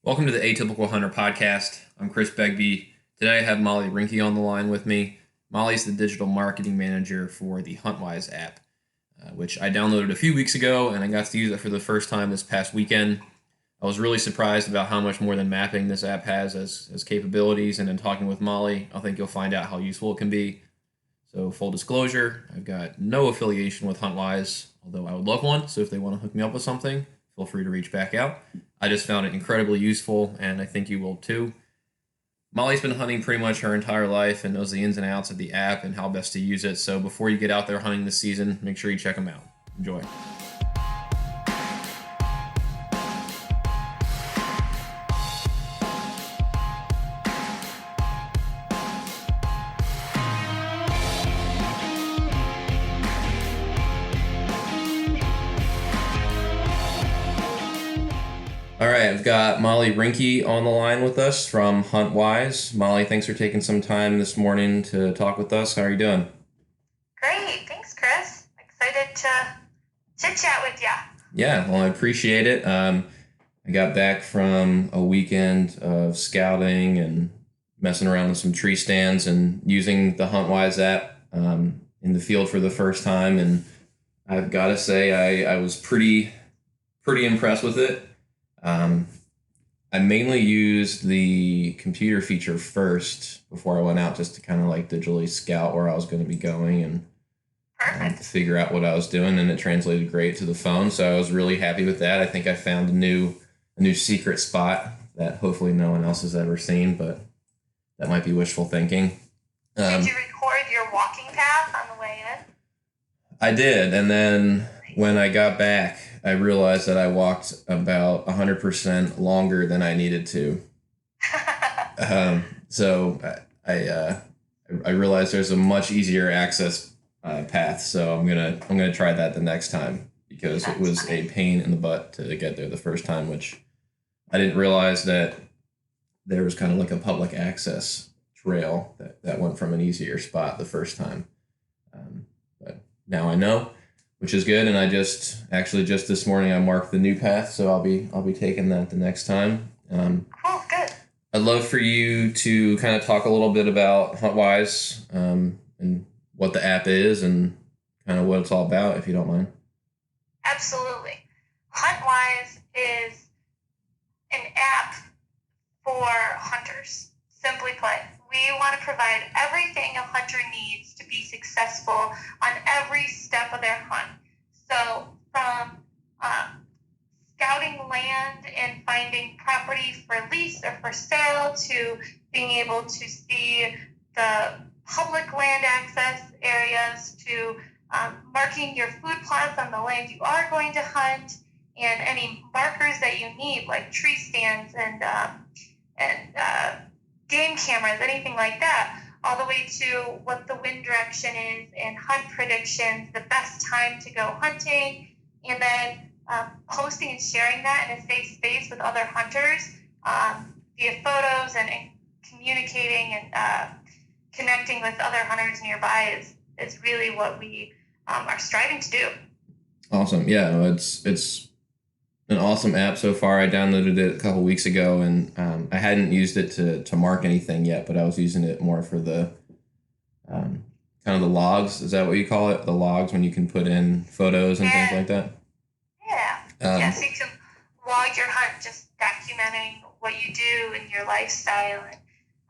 Welcome to the Atypical Hunter podcast. I'm Chris Begbie. Today I have Molly Rinckey on the line with me. Molly's the digital marketing manager for the Huntwise app, which I downloaded a few weeks ago, and I got to use it for the first time this past weekend. I was really surprised about how much more than mapping this app has as capabilities, and in talking with Molly, I think you'll find out how useful it can be. So full disclosure, I've got no affiliation with Huntwise, although I would love one, so if they want to hook me up with something, feel free to reach back out. I just found it incredibly useful, and I think you will too. Molly's been hunting pretty much her entire life and knows the ins and outs of the app and how best to use it, so before you get out there hunting this season, make sure you check them out. Enjoy. All right, I've got Molly Rinckey on the line with us from Huntwise. Molly, thanks for taking some time this morning to talk with us. How are you doing? Great. Thanks, Chris. Excited to chit-chat with you. Yeah, well, I appreciate it. I got back from a weekend of scouting and messing around with some tree stands and using the Huntwise app in the field for the first time. And I've got to say, I was pretty impressed with it. I mainly used the computer feature first before I went out just to kind of like digitally scout where I was going to be going and figure out what I was doing, and it translated great to the phone. So I was really happy with that. I think I found a new secret spot that hopefully no one else has ever seen, but that might be wishful thinking. Did you record your walking path on the way in? I did, and then when I got back, I realized that I walked about 100% longer than I needed to. So I realized there's a much easier access path. So I'm gonna try that the next time because it was a pain in the butt to get there the first time, which I didn't realize that there was kind of like a public access trail that went from an easier spot the first time. But now I know, which is good. And I just this morning I marked the new path, so I'll be taking that the next time. Cool, good. I'd love for you to kind of talk a little bit about Huntwise and what the app is and kind of what it's all about, if you don't mind. Absolutely. Huntwise is an app for hunters. Simply put, we want to provide everything a hunter needs to be successful on every step of their hunt. So from scouting land and finding property for lease or for sale to being able to see the public land access areas to marking your food plots on the land you are going to hunt and any markers that you need like tree stands and game cameras, anything like that, all the way to what the wind direction is and hunt predictions, the best time to go hunting, and then posting and sharing that in a safe space with other hunters via photos and communicating and connecting with other hunters nearby is really what we are striving to do. Awesome. Yeah, it's an awesome app so far. I downloaded it a couple weeks ago, and I hadn't used it to mark anything yet, but I was using it more for the kind of the logs. Is that what you call it? The logs, when you can put in photos and things like that? Yeah. So you can log your hunt, just documenting what you do and your lifestyle.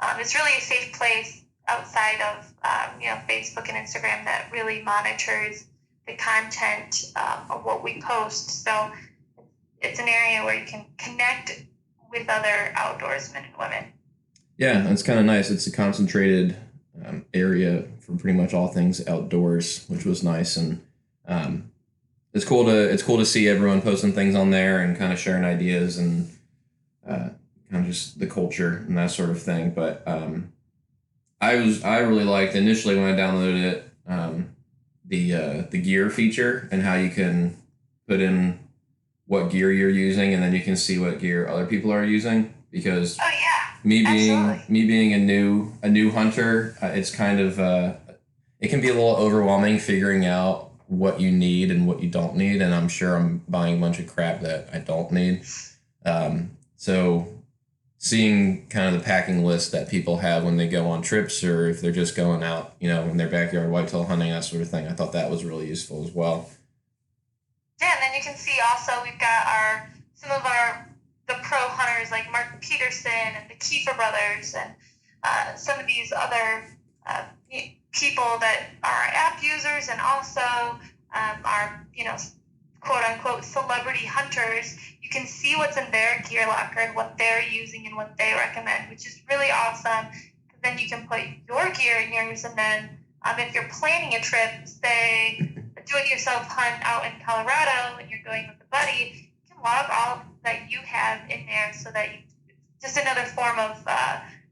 And it's really a safe place outside of Facebook and Instagram that really monitors the content of what we post. So it's an area where you can connect with other outdoorsmen and women. Yeah, it's kind of nice. It's a concentrated area for pretty much all things outdoors, which was nice, and it's cool to see everyone posting things on there and kind of sharing ideas and kind of just the culture and that sort of thing. But I really liked initially when I downloaded it the gear feature and how you can put in what gear you're using, and then you can see what gear other people are using. Because me being a new hunter, it's kind of it can be a little overwhelming figuring out what you need and what you don't need, and I'm sure I'm buying a bunch of crap that I don't need. So seeing kind of the packing list that people have when they go on trips or if they're just going out, in their backyard whitetail hunting, that sort of thing. I thought that was really useful as well. Yeah, and then you can see also we've got some of the pro hunters like Mark Peterson and the Kiefer brothers and some of these other people that are app users and also are quote unquote celebrity hunters. You can see what's in their gear locker and what they're using and what they recommend, which is really awesome. Because then you can put your gear in yours, and then if you're planning a trip, say a do-it-yourself hunt out in Colorado, and you're going with a buddy, you can log all that you have in there, so that just another form of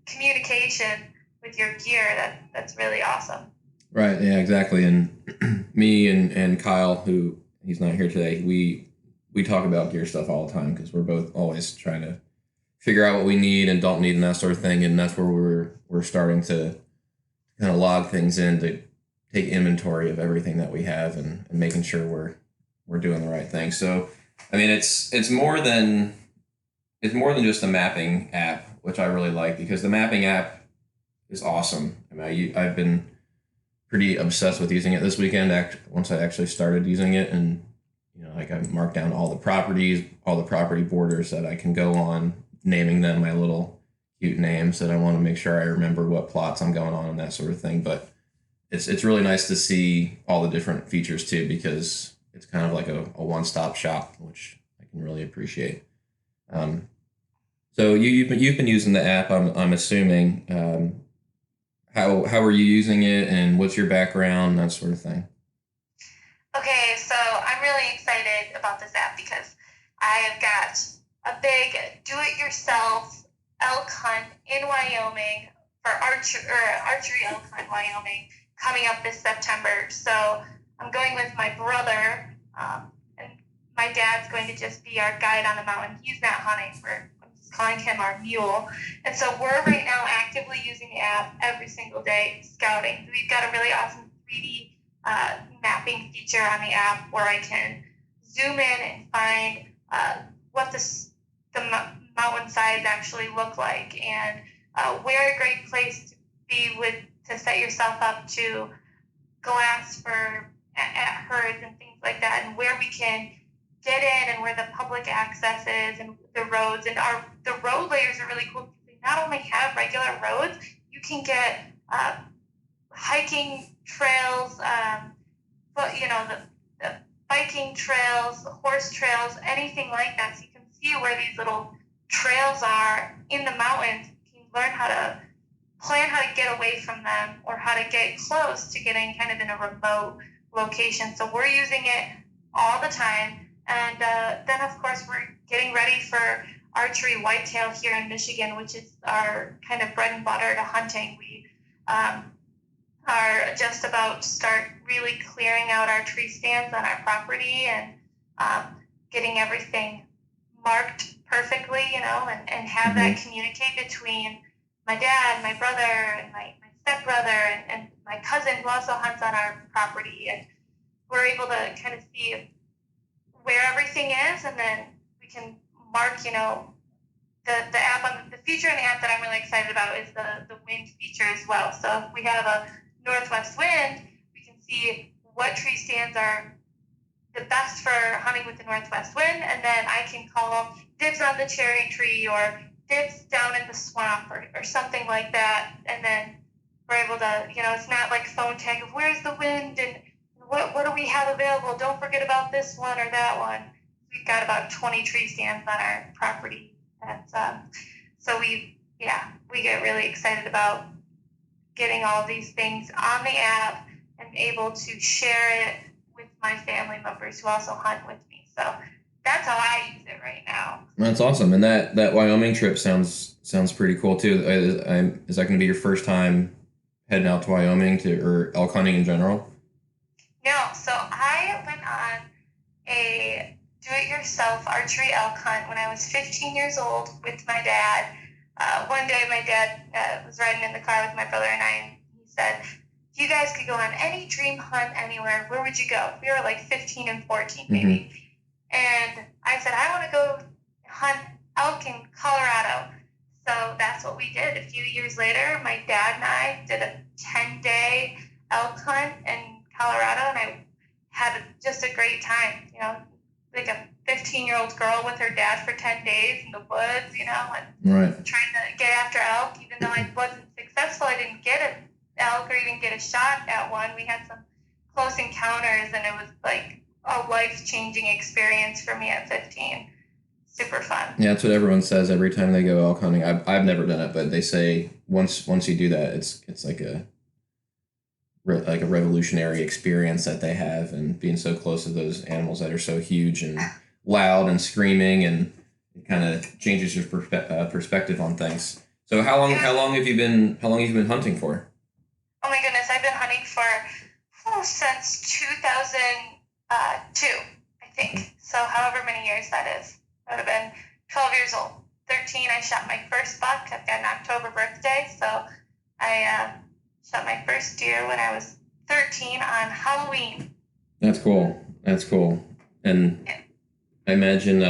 communication with your gear. That's really awesome. Right. Yeah. Exactly. And me and Kyle, who he's not here today, we talk about gear stuff all the time because we're both always trying to figure out what we need and don't need and that sort of thing. And that's where we're starting to kind of log things in to take inventory of everything that we have and making sure we're doing the right thing. So, I mean, it's more than just a mapping app, which I really like because the mapping app is awesome. I mean, I've been pretty obsessed with using it this weekend. Once I actually started using it, and like I marked down all the property borders that I can go on, naming them my little cute names that I want to make sure I remember what plots I'm going on and that sort of thing. But it's really nice to see all the different features too, because it's kind of like a one-stop shop, which I can really appreciate. So you've been using the app, I'm assuming. How are you using it, and what's your background, that sort of thing? Okay, so I'm really excited about this app because I have got a big do-it-yourself elk hunt in Wyoming for archery elk hunt in Wyoming coming up this September. So I'm going with my brother, and my dad's going to just be our guide on the mountain. He's not hunting. I'm just calling him our mule. And so we're right now actively using the app every single day scouting. We've got a really awesome 3D mapping feature on the app where I can zoom in and find what the mountainsides actually look like, and where a great place to be to set yourself up to glass for at herds and things like that, and where we can get in and where the public access is and the roads. And the road layers are really cool because they not only have regular roads, you can get hiking trails, but the biking trails, the horse trails, anything like that. So you can see where these little trails are in the mountains. You can learn how to plan how to get away from them or how to get close to getting kind of in a remote location. So we're using it all the time. And then, of course, we're getting ready for archery whitetail here in Michigan, which is our kind of bread and butter to hunting. We are just about to start really clearing out our tree stands on our property and getting everything marked perfectly, and have that communicate between my dad, my brother, and my stepbrother, and my cousin who also hunts on our property. And we're able to kind of see where everything is, and then we can mark, the app. The feature in the app that I'm really excited about is the wind feature as well. So if we have a northwest wind, we can see what tree stands are the best for hunting with the northwest wind, and then I can call dibs on the cherry tree or dibs down in the swamp or something like that. And then we're able to, it's not like phone tag of where's the wind and what do we have available? Don't forget about this one or that one. We've got about 20 tree stands on our property. So we get really excited about getting all these things on the app and able to share it with my family members who also hunt with me. So that's how I use it right now. That's awesome. And that Wyoming trip sounds pretty cool too. Is that going to be your first time heading out to Wyoming or elk hunting in general? No. So I went on a do-it-yourself archery elk hunt when I was 15 years old with my dad. One day my dad was riding in the car with my brother and I, and he said, if you guys could go on any dream hunt anywhere, where would you go? We were like 15 and 14 maybe. And I said, I want to go hunt elk in Colorado. So that's what we did. A few years later, my dad and I did a 10-day elk hunt in Colorado, and I had just a great time. You know, like a 15-year-old girl with her dad for 10 days in the woods, you know, and Right. trying to get after elk. Even though I wasn't successful, I didn't get an elk or even get a shot at one. We had some close encounters, and it was like a life-changing experience for me at 15. Super fun. Yeah, that's what everyone says every time they go elk hunting. I've never done it, but they say once you do that, it's like a revolutionary experience that they have, and being so close to those animals that are so huge and loud and screaming, and it kind of changes your perspective on things. So how long have you been hunting for? Oh my goodness, I've been hunting for since 2002, I think. So however many years that is. I would have been 12 years old. 13, I shot my first buck. I've got an October birthday, so I shot my first deer when I was 13 on Halloween. That's cool. And yeah. I imagine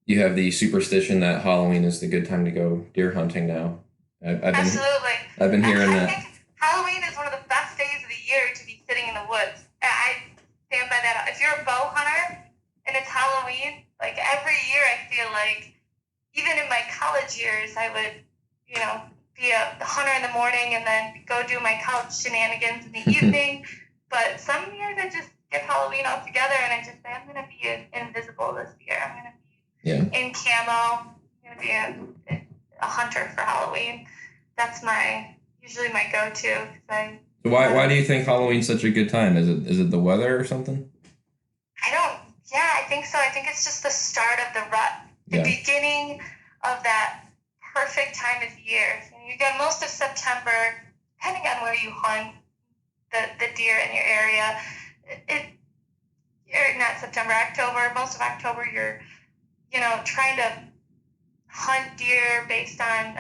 you have the superstition that Halloween is the good time to go deer hunting now. Absolutely. I've been hearing I that. think Halloween is one of the best days of the year to be sitting in the woods. I stand by that. If you're a bow hunter and it's Halloween, like every year I feel like, even in my college years, I would, you know, be a hunter in the morning and then go do my college shenanigans in the evening. But some years I just skip Halloween altogether, and I just say, I'm going to be invisible this year. I'm going to be in camo. I'm going to be a hunter for Halloween. That's usually my go-to. So why do you think Halloween's such a good time? Is it the weather or something? I think so. I think it's just the start of the rut. The beginning of that perfect time of year. You get most of September, depending on where you hunt the deer in your area. Not September, October. Most of October, you're, trying to hunt deer based on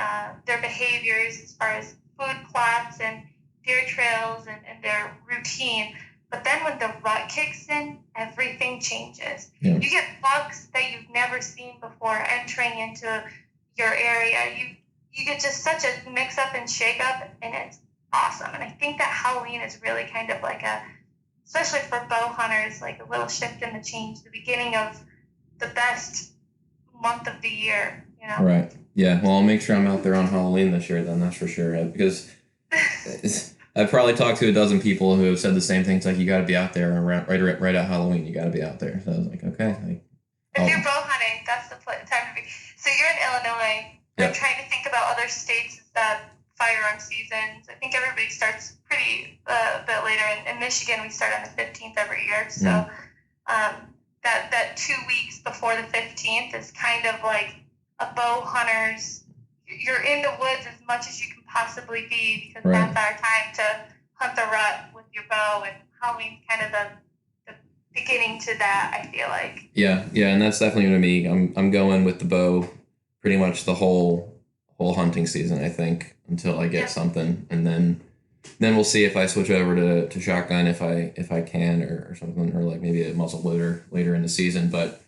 their behaviors as far as food plots and deer trails and their routine. But then when the rut kicks in, everything changes. Yeah. You get bucks that you've never seen before entering into your area. You get just such a mix-up and shake-up, and it's awesome. And I think that Halloween is really kind of like especially for bow hunters, like a little shift in the change, the beginning of the best month of the year, Right. Yeah. Well, I'll make sure I'm out there on Halloween this year then, that's for sure. Because I've probably talked to a dozen people who have said the same things, like you got to be out there right at Halloween. You got to be out there. So I was like, okay. If you're bow hunting, that's the time to be. So you're in Illinois. Yep. I'm trying to think about other states that firearm seasons. I think everybody starts pretty a bit later. In Michigan, we start on the 15th every year. So that 2 weeks before the 15th is kind of like a bow hunter's. You're in the woods as much as you can possibly be, because that's our time to hunt the rut with your bow, and Halloween's kind of the beginning to that, I feel like. Yeah, and that's definitely what me. I'm going with the bow pretty much the whole hunting season, I think, until I get something, and then we'll see if I switch over to shotgun if I can or something, or like maybe a muzzle loader later in the season. But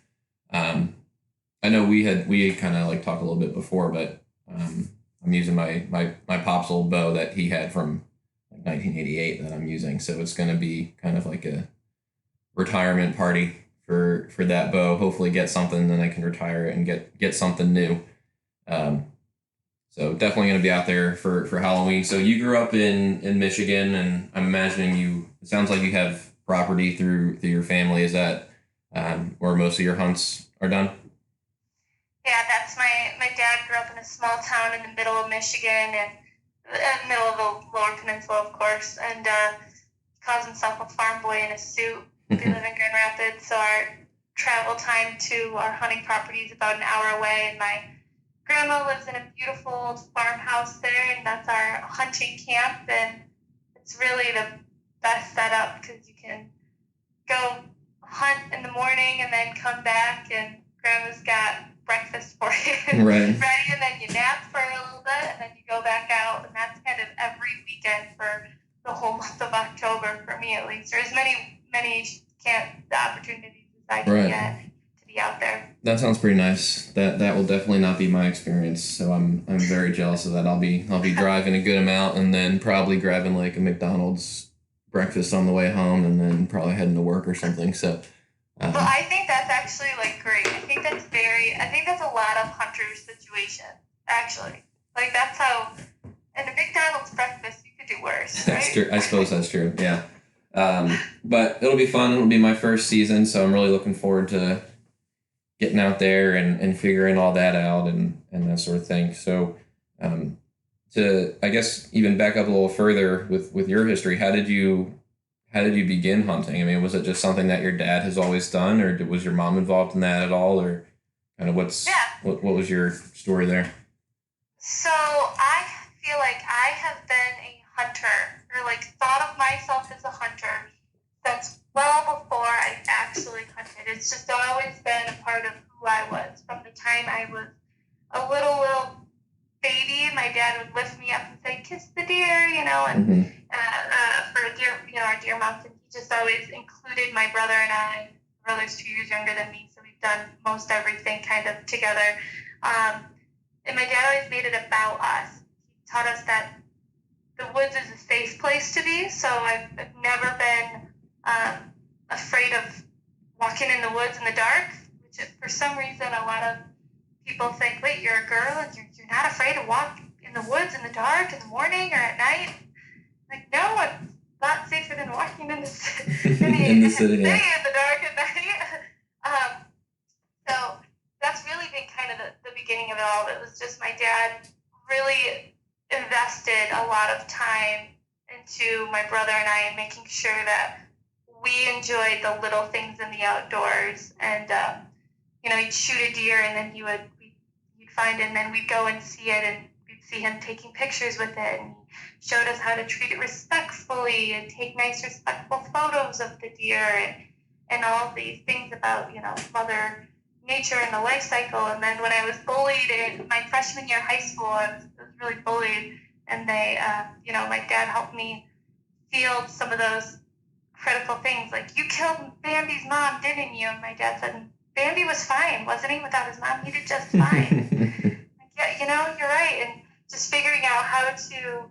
I know we kind of like talked a little bit before, but I'm using my pop's old bow that he had from like 1988 that I'm using, so it's going to be kind of like a retirement party for that bow. Hopefully get something, then I can retire it and get something new. So definitely going to be out there for Halloween. So you grew up in Michigan, and I'm imagining it sounds like you have property through your family. Is that where most of your hunts are done? Yeah, that's my dad grew up in a small town in the middle of Michigan, and in the middle of the Lower Peninsula, of course, and calls himself a farm boy in a suit. We live in Grand Rapids, so our travel time to our hunting property is about an hour away, and my grandma lives in a beautiful old farmhouse there, and that's our hunting camp, and it's really the best setup because you can go hunt in the morning and then come back, and grandma's got breakfast for you ready, and then you nap for a little bit, and then you go back out, and that's kind of every weekend for the whole month of October, for me at least, or as many opportunities as I can get to be out there. that sounds pretty nice. That will definitely not be my experience. So I'm very jealous of that. I'll be driving a good amount and then probably grabbing like a McDonald's breakfast on the way home and then probably heading to work or something. So. Well, I think that's actually like great. I think that's a lot of hunters' situation, actually. Like that's how, in a McDonald's breakfast, you could do worse, right? That's true. I suppose that's true. Yeah. But it'll be fun. It'll be my first season, so I'm really looking forward to getting out there and figuring all that out and that sort of thing. So, to I guess even back up a little further with your history, how did you begin hunting? I mean, was it just something that your dad has always done, or was your mom involved in that at all, or kind of what was your story there? So I feel like I have been a hunter, or like thought of myself as a hunter since well before I actually hunted. It's just always been a part of who I was from the time I was a little baby. My dad would lift me up and say, "Kiss the deer," and for a deer, our deer mountain, he just always included my brother and I. My brother's 2 years younger than me, so we've done most everything kind of together. And my dad always made it about us. He taught us that the woods is a safe place to be, so I've never been afraid of walking in the woods in the dark, which for some reason a lot of people think, wait, you're a girl and you're not afraid to walk in the woods in the dark in the morning or at night? Like, no, it's a lot safer than walking in the city in the dark at night. So that's really been kind of the beginning of it all. It was just my dad really invested a lot of time into my brother and I and making sure that we enjoyed the little things in the outdoors. And, he'd shoot a deer and then you'd find it and then we'd go and see it and we'd see him taking pictures with it. And he showed us how to treat it respectfully and take nice, respectful photos of the deer and all these things about, Mother Nature and the life cycle. And then when I was bullied in my freshman year of high school, I was really bullied. And they, my dad helped me field some of those critical things. Like, you killed Bambi's mom, didn't you? And my dad said, Bambi was fine, wasn't he? Without his mom, he did just fine. Like, yeah, you're right. And just figuring out how to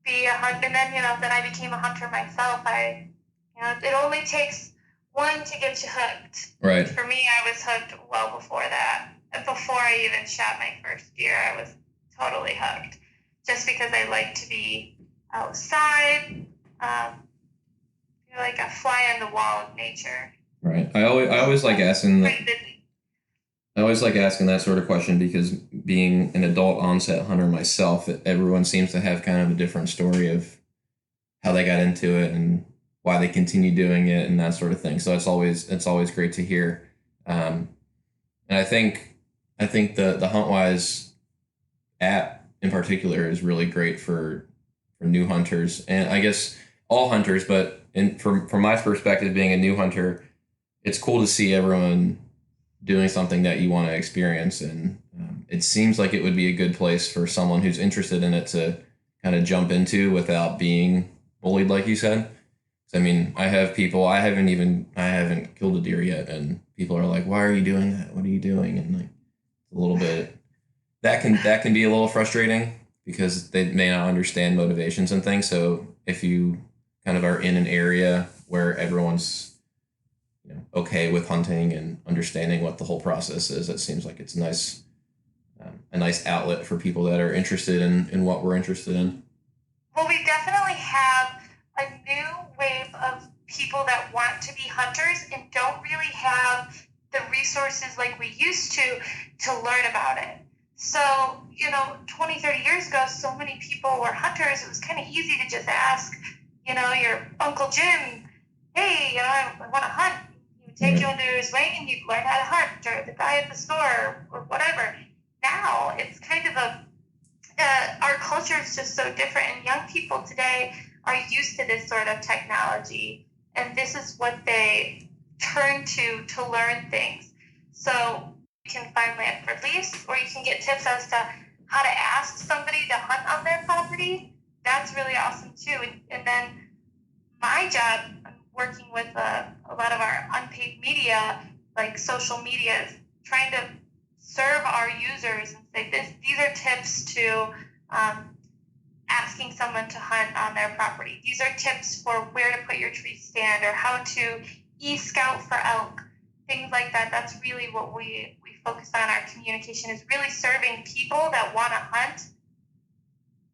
be a hunter. And then, then I became a hunter myself. It only takes one to get you hooked. Right. For me, I was hooked well before that. Before I even shot my first deer, I was totally hooked. Just because I like to be outside, like a fly on the wall of nature. Right. I always like asking that. I always like asking that sort of question because being an adult onset hunter myself, everyone seems to have kind of a different story of how they got into it and why they continue doing it and that sort of thing. So it's always great to hear. And I think the Huntwise app in particular is really great for new hunters, and I guess all hunters. But from my perspective, being a new hunter, it's cool to see everyone doing something that you want to experience, and it seems like it would be a good place for someone who's interested in it to kind of jump into without being bullied, like you said. I mean, I have people, I haven't killed a deer yet, and people are like, "Why are you doing that? What are you doing?" And like a little bit that can be a little frustrating because they may not understand motivations and things. So if you kind of are in an area where everyone's okay with hunting and understanding what the whole process is, it seems like it's a nice outlet for people that are interested in what we're interested in. Well, we definitely have a new wave of people that want to be hunters and don't really have the resources like we used to learn about it. So, 20, 30 years ago, so many people were hunters. It was kind of easy to just ask, your Uncle Jim, hey, I want to hunt. He would take you under his wing and you'd learn how to hunt, or the guy at the store or whatever. Now, it's kind of our culture is just so different, and young people today are used to this sort of technology, and this is what they turn to learn things. So you can find land for lease, or you can get tips as to how to ask somebody to hunt on their property. That's really awesome too. And then my job, I'm working with a lot of our unpaid media, like social media is trying to serve our users and say these are tips to asking someone to hunt on their property. These are tips for where to put your tree stand or how to e-scout for elk, things like that. That's really what we focus on. Our communication is really serving people that want to hunt,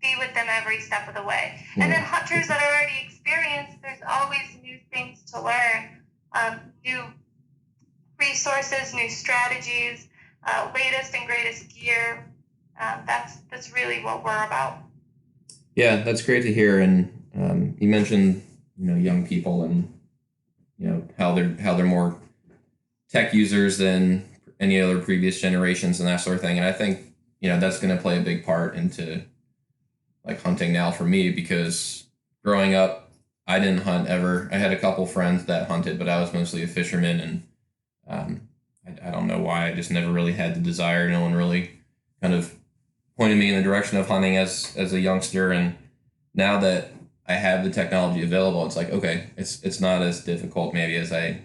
be with them every step of the way. Yeah. And then hunters that are already experienced, there's always new things to learn, new resources, new strategies, latest and greatest gear. That's really what we're about. Yeah, that's great to hear. And you mentioned, young people and, how they're more tech users than any other previous generations and that sort of thing. And I think, that's going to play a big part into like hunting now for me, because growing up, I didn't hunt ever. I had a couple friends that hunted, but I was mostly a fisherman, and I don't know why. I just never really had the desire. No one really kind of pointed me in the direction of hunting as a youngster. And now that I have the technology available, it's like, okay, it's not as difficult maybe as I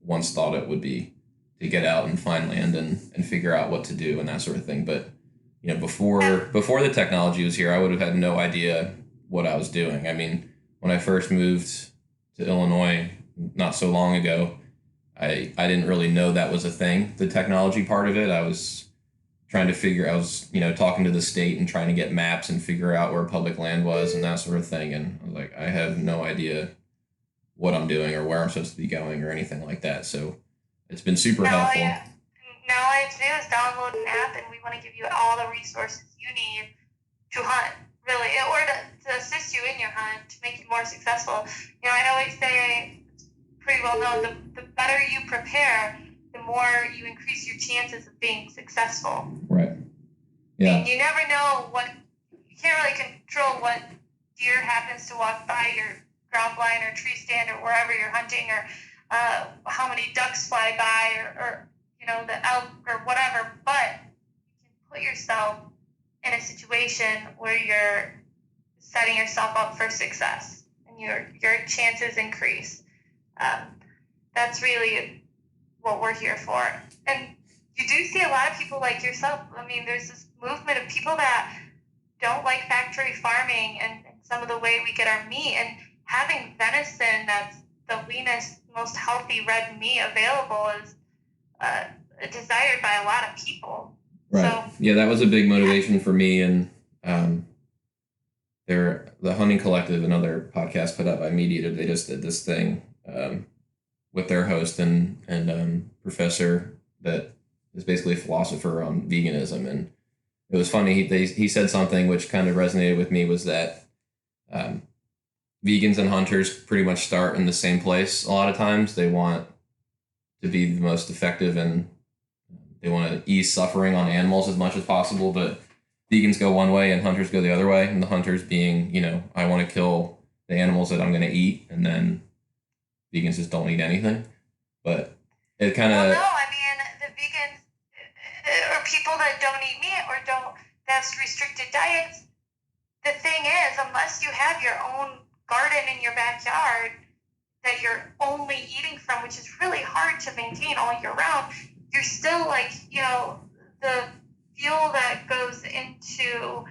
once thought it would be to get out and find land and figure out what to do and that sort of thing. But before the technology was here, I would have had no idea what I was doing. I mean, when I first moved to Illinois not so long ago, I didn't really know that was a thing, the technology part of it. I was talking to the state and trying to get maps and figure out where public land was and that sort of thing. And I was like, I have no idea what I'm doing or where I'm supposed to be going or anything like that. So it's been super helpful. Now all I have to do is download an app, and we want to give you all the resources you need to hunt, really, or to assist you in your hunt, to make you more successful. I always say, it's pretty well known, the better you prepare, the more you increase your chances of being successful. Right. Yeah. I mean, you never know you can't really control what deer happens to walk by your ground blind or tree stand or wherever you're hunting, or how many ducks fly by, or the elk or whatever, but you can put yourself in a situation where you're setting yourself up for success and your chances increase. That's really what we're here for. And you do see a lot of people like yourself. I mean, there's this movement of people that don't like factory farming and some of the way we get our meat, and having venison that's the leanest, most healthy red meat available is desired by a lot of people. Right. So, yeah, that was a big motivation for me. And the Hunting Collective, another podcast put up by Media, they just did this thing with their host and professor that is basically a philosopher on veganism. And it was funny. He said something which kind of resonated with me, was that vegans and hunters pretty much start in the same place. A lot of times they want to be the most effective, and they want to ease suffering on animals as much as possible, but vegans go one way and hunters go the other way. And the hunters being, I want to kill the animals that I'm going to eat, and then vegans just don't eat anything. But it kind of... Well, no, I mean, the vegans or people that don't eat meat or that's restricted diets, the thing is, unless you have your own garden in your backyard that you're only eating from, which is really hard to maintain all year round, you're still the fuel that goes into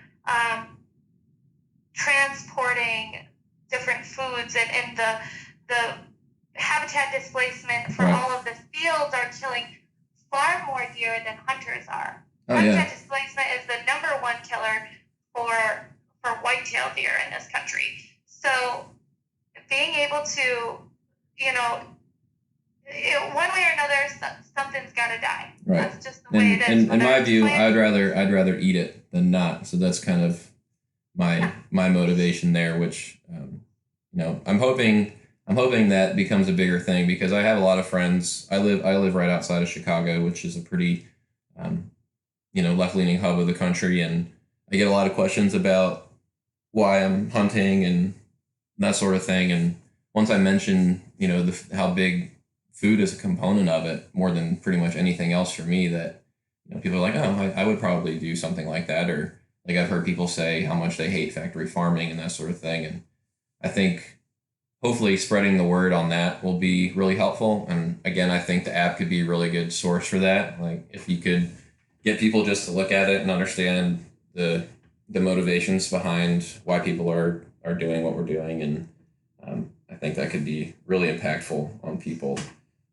transporting different foods and the habitat displacement for all of the fields are killing far more deer than hunters are. Habitat displacement is the number one killer for white-tailed deer in this country. So being able to, one way or another, something's got to die. Right. That's just the way it is. And in my view, I'd rather eat it than not. So that's kind of my motivation there, which I'm hoping that becomes a bigger thing, because I have a lot of friends. I live right outside of Chicago, which is a pretty left-leaning hub of the country, and I get a lot of questions about why I'm hunting and that sort of thing. And once I mention how big food is a component of it, more than pretty much anything else for me, that people are like, oh, I would probably do something like that. Or like I've heard people say how much they hate factory farming and that sort of thing. And I think hopefully spreading the word on that will be really helpful. And again, I think the app could be a really good source for that. Like if you could get people just to look at it and understand the motivations behind why people are doing what we're doing, and I think that could be really impactful on people.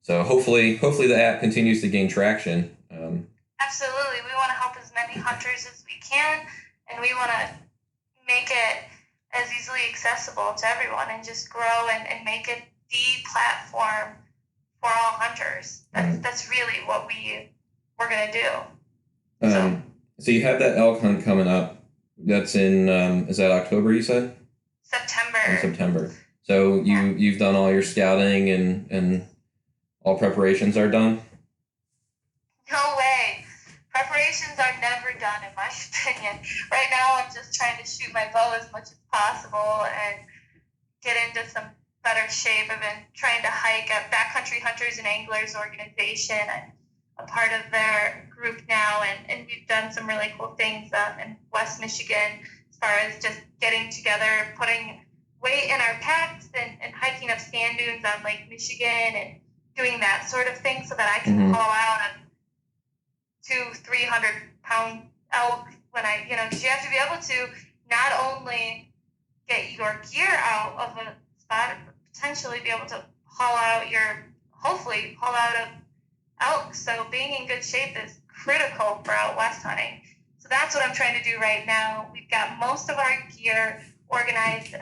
So hopefully the app continues to gain traction. Absolutely, we want to help as many hunters as we can, and we want to make it as easily accessible to everyone and just grow and make it the platform for all hunters. That's really what we're going to do. So you have that elk hunt coming up. That's in, is that October you said? September. In September. So you've done all your scouting and all preparations are done? No way. Preparations are never done, in my opinion. Right now, I'm just trying to shoot my bow as much as possible and get into some better shape. I've been trying to hike at Backcountry Hunters and Anglers organization. I'm a part of their group now, and we've done some really cool things in West Michigan as far as just getting together, putting weight in our packs, and hiking up sand dunes on Lake Michigan and doing that sort of thing so that I can haul out a 200-300 pound elk when because you have to be able to not only get your gear out of a spot, but potentially be able to hopefully haul out a elk. So being in good shape is critical for out west hunting. So that's what I'm trying to do right now. We've got most of our gear organized.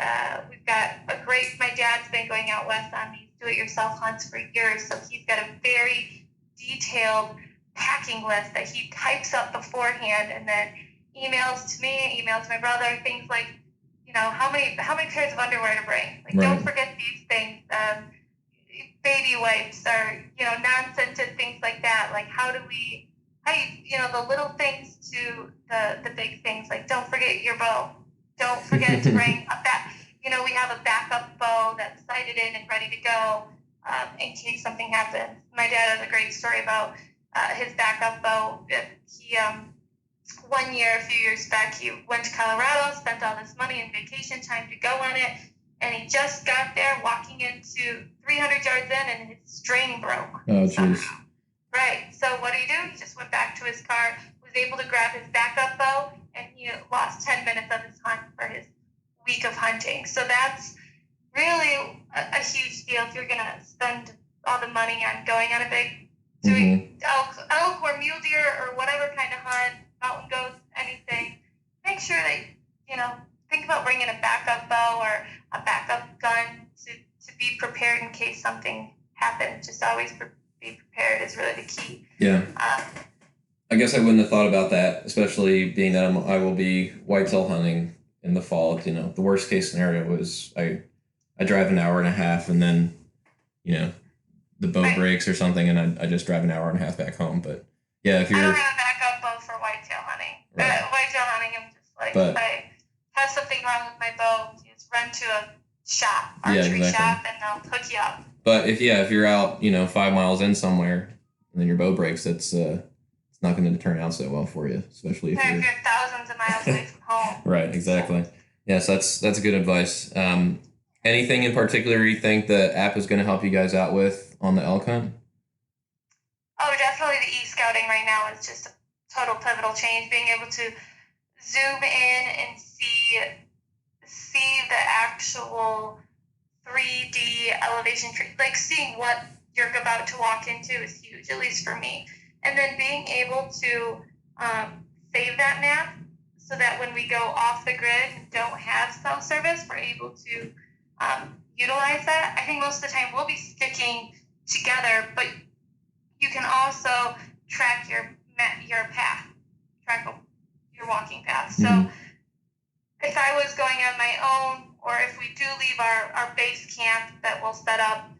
We've got my dad's been going out west on these do-it-yourself hunts for years, so he's got a very detailed packing list that he types up beforehand and then emails to me, emails to my brother, things like, how many pairs of underwear to bring. Like, Don't forget these things. Baby wipes or, non-scented things like that. Like, the little things to the big things. Like, don't forget your bow. Don't forget to bring we have a backup bow that's sighted in and ready to go in case something happens. My dad has a great story about his backup bow. He, one year, a few years back, he went to Colorado, spent all this money and vacation time to go on it, and he just got there walking into 300 yards in, and his string broke. Oh, jeez. Right. So what do? He just went back to his car, was able to grab his backup bow, and he lost 10 minutes of his hunt for his week of hunting. So that's really a huge deal if you're going to spend all the money on going on a big elk or mule deer or whatever kind of hunt, mountain goats, anything. Make sure that, think about bringing a backup bow or a backup gun to be prepared in case something happens. Just always be prepared is really the key. Yeah. I guess I wouldn't have thought about that, especially being that I will be whitetail hunting in the fall. The worst case scenario was I drive an hour and a half and then, the bow breaks or something and I just drive an hour and a half back home. But yeah, if you're... I don't have a backup bow for whitetail hunting. Right. Whitetail hunting, I'm just like, if I have something wrong with my bow, just run to a shop, archery shop, and they'll hook you up. But if you're out, 5 miles in somewhere and then your bow breaks, it's not going to turn out so well for you, especially if you're thousands of miles away from home. Right, exactly. Yes, that's good advice. Anything in particular you think the app is going to help you guys out with on the elk hunt? Oh, definitely the e-scouting right now is just a total pivotal change. Being able to zoom in and see the actual 3D elevation, like seeing what you're about to walk into is huge, at least for me. And then being able to save that map so that when we go off the grid and don't have cell service, we're able to utilize that. I think most of the time we'll be sticking together, but you can also track your path, track your walking path. So if I was going on my own, or if we do leave our base camp that we'll set up,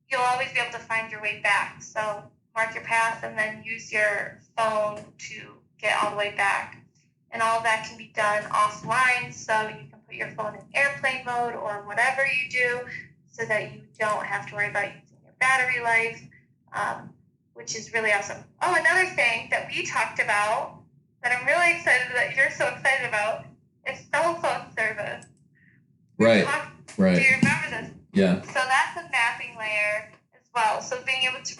you'll always be able to find your way back. So mark your path and then use your phone to get all the way back. And all of that can be done offline, so you can put your phone in airplane mode or whatever you do so that you don't have to worry about using your battery life, which is really awesome. Oh, another thing that we talked about that I'm really excited that you're so excited about is cell phone service. Right. Do you remember this? Yeah. So that's a mapping layer as well. So being able to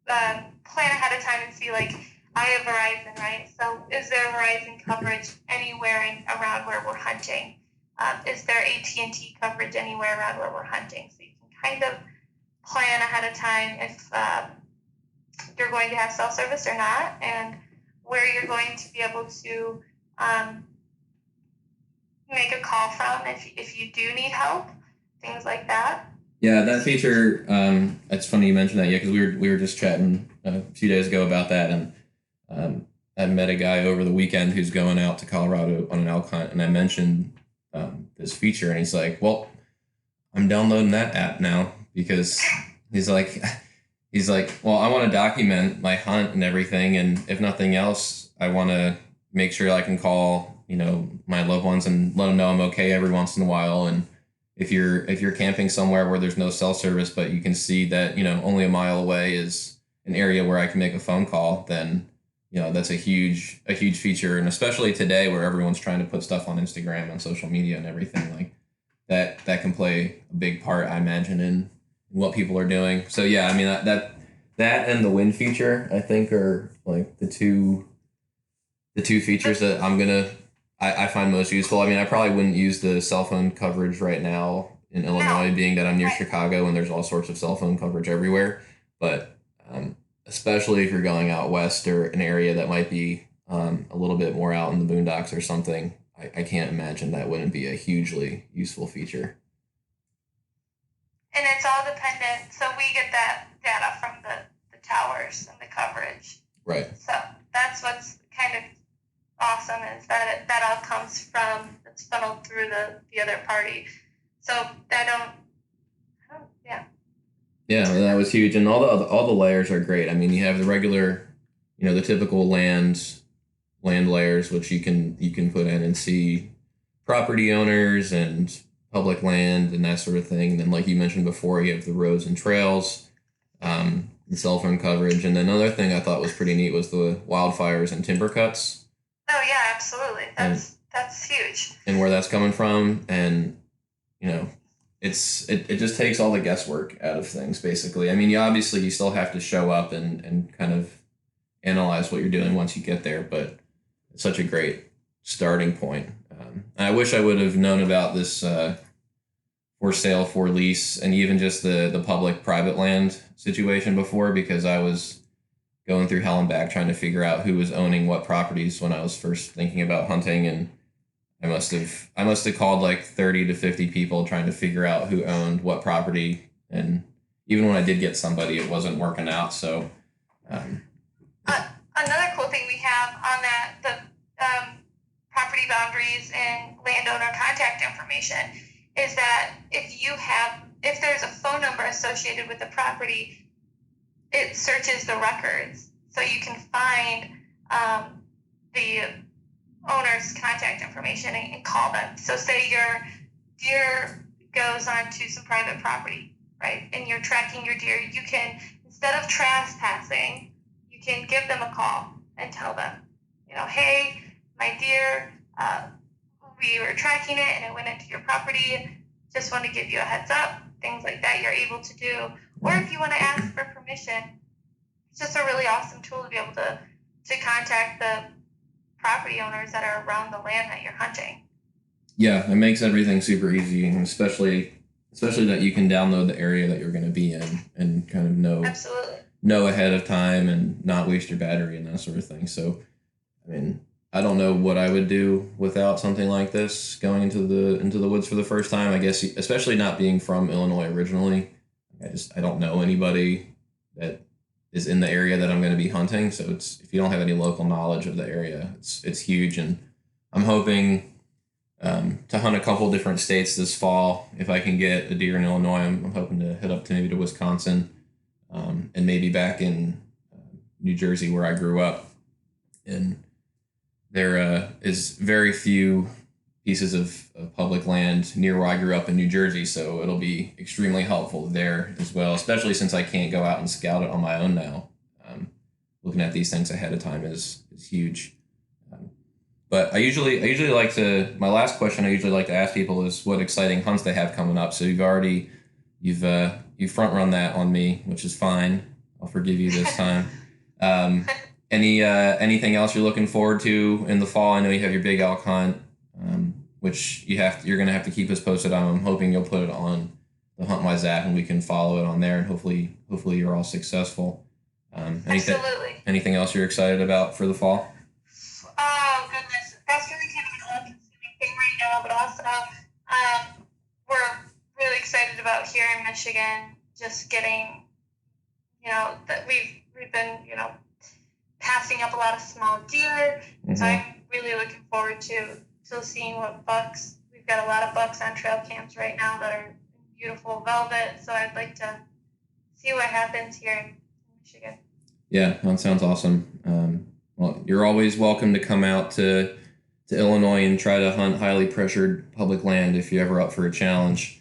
plan ahead of time and see, like, I have Verizon, right? So is there Verizon coverage anywhere around where we're hunting? Is there AT&T coverage anywhere around where we're hunting? So you can kind of plan ahead of time if you're going to have cell service or not, and where you're going to be able to make a call from if you do need help, things like that. Yeah, that feature. It's funny you mentioned that. Yeah, because we were just chatting a few days ago about that, and I met a guy over the weekend who's going out to Colorado on an elk hunt, and I mentioned this feature, and he's like, "Well, I'm downloading that app now," because he's like, "Well, I want to document my hunt and everything, and if nothing else, I want to make sure I can call, my loved ones and let them know I'm okay every once in a while." And if you're camping somewhere where there's no cell service, but you can see that only a mile away is an area where I can make a phone call, then that's a huge feature. And especially today, where everyone's trying to put stuff on Instagram and social media and everything, like that can play a big part, I imagine, in what people are doing. So yeah, I mean that and the wind feature, I think, are like the two features that I find most useful. I mean, I probably wouldn't use the cell phone coverage right now in Illinois, being that I'm near Chicago and there's all sorts of cell phone coverage everywhere. But especially if you're going out west or an area that might be a little bit more out in the boondocks or something, I can't imagine that wouldn't be a hugely useful feature. And it's all dependent. So we get that data from the towers and the coverage. Right. So that's what's kind of awesome, is that that all comes from, it's funneled through the other party. So yeah, that was huge, and all the layers are great. I mean, you have the regular, the typical land layers, which you can put in and see property owners and public land and that sort of thing. And then, like you mentioned before, you have the roads and trails, the cell phone coverage, and another thing I thought was pretty neat was the wildfires and timber cuts. Oh yeah, absolutely. That's huge. And where that's coming from, and it just takes all the guesswork out of things, basically. I mean, you still have to show up and kind of analyze what you're doing once you get there, but it's such a great starting point. I wish I would have known about this for sale, for lease, and even just the public-private land situation before, because I was going through hell and back trying to figure out who was owning what properties when I was first thinking about hunting, and I must have called like 30 to 50 people trying to figure out who owned what property, and even when I did get somebody, it wasn't working out. So another cool thing we have on that, the property boundaries and landowner contact information, is that if there's a phone number associated with the property, it searches the records, so you can find the owner's contact information and call them. So say your deer goes onto some private property, right, and you're tracking your deer, you can, instead of trespassing, you can give them a call and tell them, hey, my deer, we were tracking it and it went into your property, just want to give you a heads up, things like that you're able to do. Or if you want to ask for permission, it's just a really awesome tool to be able to contact the property owners that are around the land that you're hunting. Yeah, it makes everything super easy, and especially that you can download the area that you're going to be in and kind of know ahead of time and not waste your battery and that sort of thing. So, I mean, I don't know what I would do without something like this going into the woods for the first time. I guess, especially not being from Illinois originally, I don't know anybody that is in the area that I'm going to be hunting. So if you don't have any local knowledge of the area, it's huge. And I'm hoping to hunt a couple different states this fall. If I can get a deer in Illinois, I'm hoping to head up to maybe to Wisconsin, and maybe back in New Jersey where I grew up. And there is very few pieces of public land near where I grew up in New Jersey, so it'll be extremely helpful there as well, especially since I can't go out and scout it on my own now. Looking at these things ahead of time is huge. But I usually like to, my last question I usually like to ask people is what exciting hunts they have coming up. So you've already you front run that on me, which is fine. I'll forgive you this time. Um, anything else you're looking forward to in the fall? I know you have your big elk hunt, which you're gonna have to keep us posted on. I'm hoping you'll put it on the Huntwise app and we can follow it on there, and hopefully you're all successful. Absolutely. Anything else you're excited about for the fall? Oh goodness, that's really kind of an all-consuming thing right now, but also we're really excited about here in Michigan just getting, that we've been, passing up a lot of small deer. Mm-hmm. So I'm really looking forward to seeing what bucks. We've got a lot of bucks on trail cams right now that are beautiful velvet. So I'd like to see what happens here in Michigan. Yeah, that sounds awesome. Well, you're always welcome to come out to Illinois and try to hunt highly pressured public land if you're ever up for a challenge.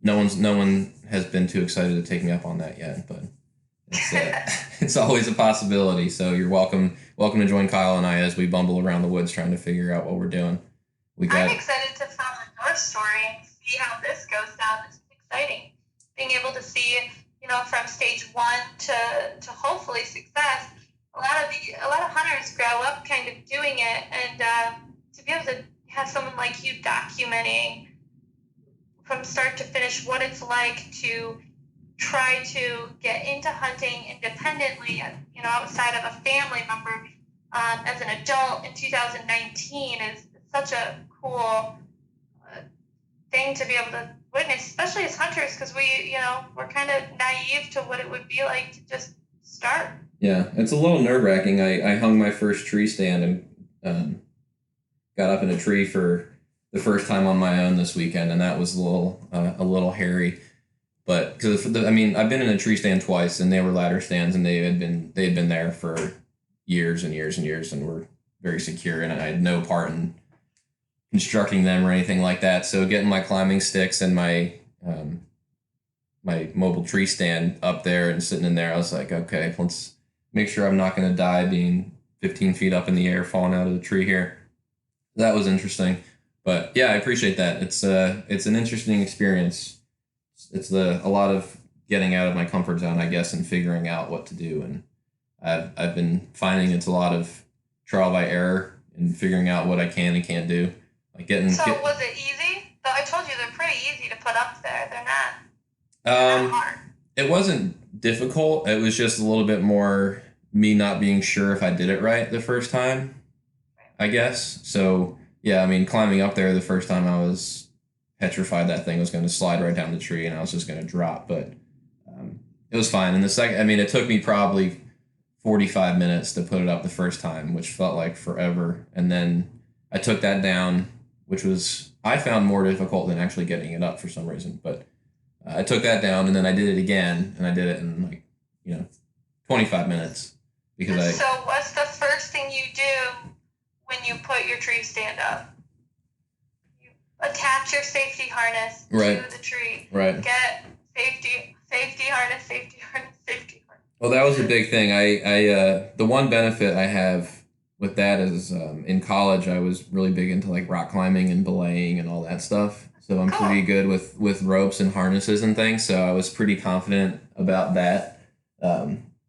No one has been too excited to take me up on that yet, but it's always a possibility. So you're welcome to join Kyle and I as we bumble around the woods trying to figure out what we're doing. I'm excited to follow your story and see how this goes down. This is exciting. Being able to see, from stage 1 to hopefully success. A lot of hunters grow up kind of doing it, and to be able to have someone like you documenting from start to finish what it's like to try to get into hunting independently, outside of a family member, as an adult in 2019 is such a cool thing to be able to witness, especially as hunters, because we're kind of naive to what it would be like to just start. Yeah, it's a little nerve-wracking. I hung my first tree stand and got up in a tree for the first time on my own this weekend, and that was a little hairy. But because I've been in a tree stand twice, and they were ladder stands, and they had been there for years and years and years, and were very secure, and I had no part in constructing them or anything like that. So getting my climbing sticks and my mobile tree stand up there and sitting in there, I was like, okay, let's make sure I'm not going to die being 15 feet up in the air, falling out of the tree here. That was interesting. But yeah, I appreciate that. It's an interesting experience. It's a lot of getting out of my comfort zone, I guess, and figuring out what to do. And I've been finding it's a lot of trial by error and figuring out what I can and can't do. Was it easy? I told you they're pretty easy to put up there. They're not hard. It wasn't difficult. It was just a little bit more me not being sure if I did it right the first time, I guess. So yeah, climbing up there the first time, I was petrified that thing was going to slide right down the tree and I was just going to drop. But it was fine. And the second, it took me probably 45 minutes to put it up the first time, which felt like forever. And then I took that down, which was, I found more difficult than actually getting it up for some reason. But I took that down and then I did it again, and I did it in 25 minutes. So what's the first thing you do when you put your tree stand up? You attach your safety harness to the tree. Right. Get safety harness. Well, that was a big thing. I the one benefit I have with that is in college I was really big into rock climbing and belaying and all that stuff. So I'm pretty good with ropes and harnesses and things. So I was pretty confident about that,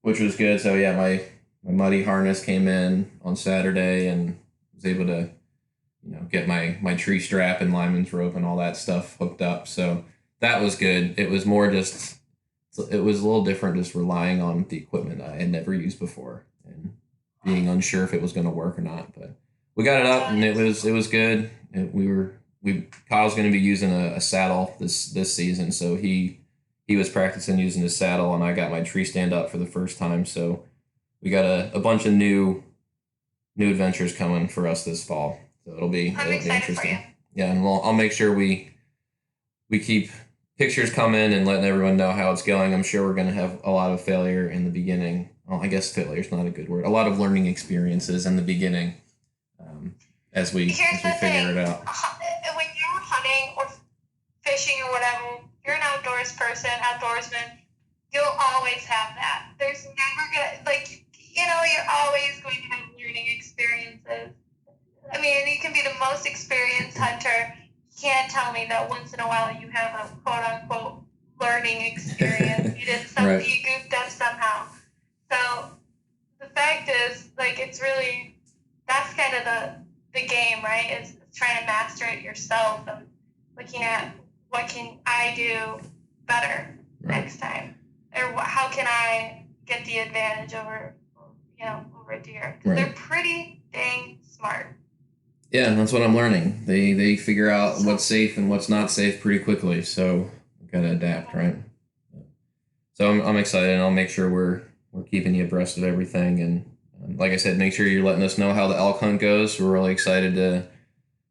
which was good. So yeah, my muddy harness came in on Saturday and was able to, get my tree strap and lineman's rope and all that stuff hooked up. So that was good. It was more just, it was a little different just relying on the equipment I had never used before and being unsure if it was going to work or not. But we got it up and it was good. Kyle's going to be using a saddle this season, so he was practicing using his saddle, and I got my tree stand up for the first time. So we got a bunch of new adventures coming for us this fall. So it'll be interesting. Yeah, and I'll make sure we keep pictures coming and letting everyone know how it's going. I'm sure we're going to have a lot of failure in the beginning. Well, I guess failure is not a good word. A lot of learning experiences in the beginning as we figure it out. When you're hunting or fishing or whatever, you're an outdoorsman, you'll always have that. There's never you're always going to have learning experiences. You can be the most experienced hunter, can't tell me that once in a while you have a quote unquote learning experience. You did something, Right. you goofed up somehow. So the fact is, like, it's really, that's kind of the game, right? Is trying to master it yourself and looking at what can I do better next time, or how can I get the advantage over a deer, because they're pretty dang smart. Yeah, that's what I'm learning. They figure out what's safe and what's not safe pretty quickly, so we gotta adapt, right? So I'm excited, and I'll make sure we're keeping you abreast of everything. And like I said, make sure you're letting us know how the elk hunt goes. We're really excited to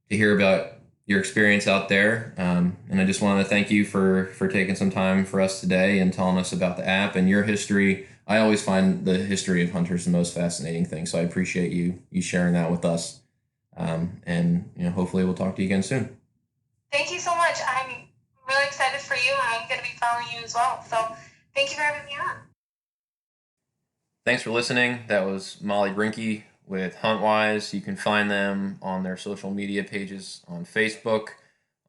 hear about your experience out there. And I just want to thank you for taking some time for us today and telling us about the app and your history. I always find the history of hunters the most fascinating thing, so I appreciate you sharing that with us. And hopefully we'll talk to you again soon. Thank you so much. I'm really excited for you. I'm going to be following you as well. So thank you for having me on. Thanks for listening. That was Molly Rinckey with Huntwise. You can find them on their social media pages on Facebook,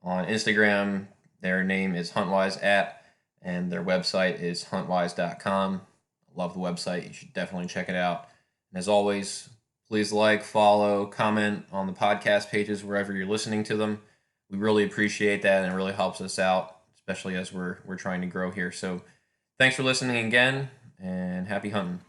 on Instagram. Their name is Huntwise app, and their website is huntwise.com. I love the website. You should definitely check it out. And as always, please like, follow, comment on the podcast pages wherever you're listening to them. We really appreciate that, and it really helps us out, especially as we're trying to grow here. So thanks for listening again, and happy hunting.